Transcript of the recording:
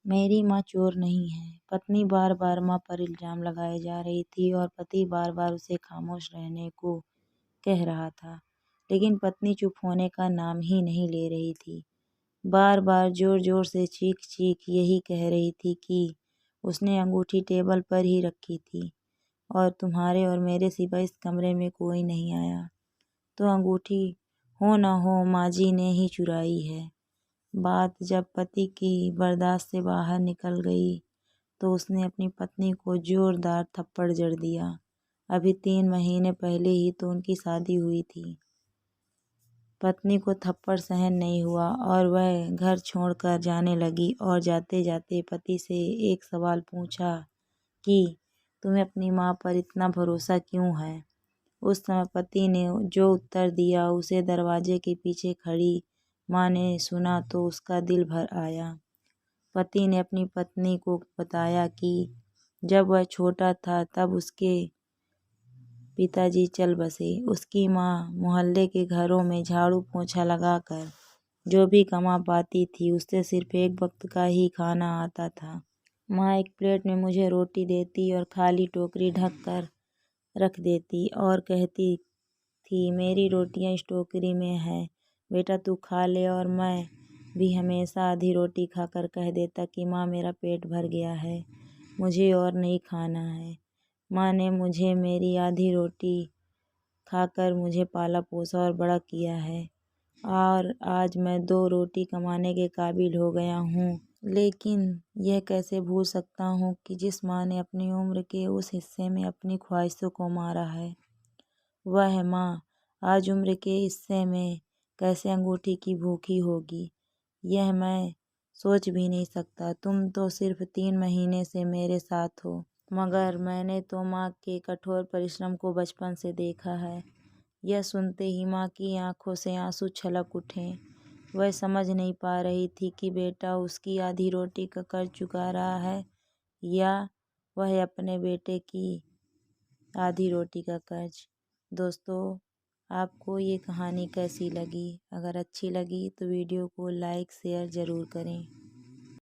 मेरी माँ चोर नहीं है। पत्नी बार बार माँ पर इल्जाम लगाए जा रही थी और पति बार बार उसे खामोश रहने को कह रहा था, लेकिन पत्नी चुप होने का नाम ही नहीं ले रही थी। बार बार जोर जोर से चीख चीख यही कह रही थी कि उसने अंगूठी टेबल पर ही रखी थी और तुम्हारे और मेरे सिवा इस कमरे में कोई नहीं आया, तो अंगूठी हो न हो माँ जी ने ही चुराई है। बात जब पति की बर्दाश्त से बाहर निकल गई तो उसने अपनी पत्नी को जोरदार थप्पड़ जड़ दिया। अभी 3 महीने पहले ही तो उनकी शादी हुई थी। पत्नी को थप्पड़ सहन नहीं हुआ और वह घर छोड़कर जाने लगी और जाते जाते पति से एक सवाल पूछा कि तुम्हें अपनी माँ पर इतना भरोसा क्यों है। उस समय पति ने जो उत्तर दिया उसे दरवाजे के पीछे खड़ी माँ ने सुना तो उसका दिल भर आया। पति ने अपनी पत्नी को बताया कि जब वह छोटा था तब उसके पिताजी चल बसे। उसकी माँ मोहल्ले के घरों में झाड़ू पोछा लगाकर जो भी कमा पाती थी उससे सिर्फ एक वक्त का ही खाना आता था। माँ एक प्लेट में मुझे रोटी देती और खाली टोकरी ढक कर रख देती और कहती थी मेरी रोटियां इस टोकरी में है, बेटा तू खा ले। और मैं भी हमेशा आधी रोटी खाकर कह देता कि माँ मेरा पेट भर गया है, मुझे और नहीं खाना है। माँ ने मुझे मेरी आधी रोटी खाकर मुझे पाला पोसा और बड़ा किया है और आज मैं 2 रोटी कमाने के काबिल हो गया हूँ। लेकिन यह कैसे भूल सकता हूँ कि जिस माँ ने अपनी उम्र के उस हिस्से में अपनी ख्वाहिशों को मारा है, वह माँ आज उम्र के हिस्से में कैसे अंगूठी की भूखी होगी, यह मैं सोच भी नहीं सकता। तुम तो सिर्फ 3 महीने से मेरे साथ हो, मगर मैंने तो माँ के कठोर परिश्रम को बचपन से देखा है। यह सुनते ही माँ की आंखों से आंसू छलक उठे। वह समझ नहीं पा रही थी कि बेटा उसकी आधी रोटी का कर्ज चुका रहा है या वह अपने बेटे की आधी रोटी का कर्ज। दोस्तों, आपको ये कहानी कैसी लगी? अगर अच्छी लगी तो वीडियो को लाइक शेयर ज़रूर करें।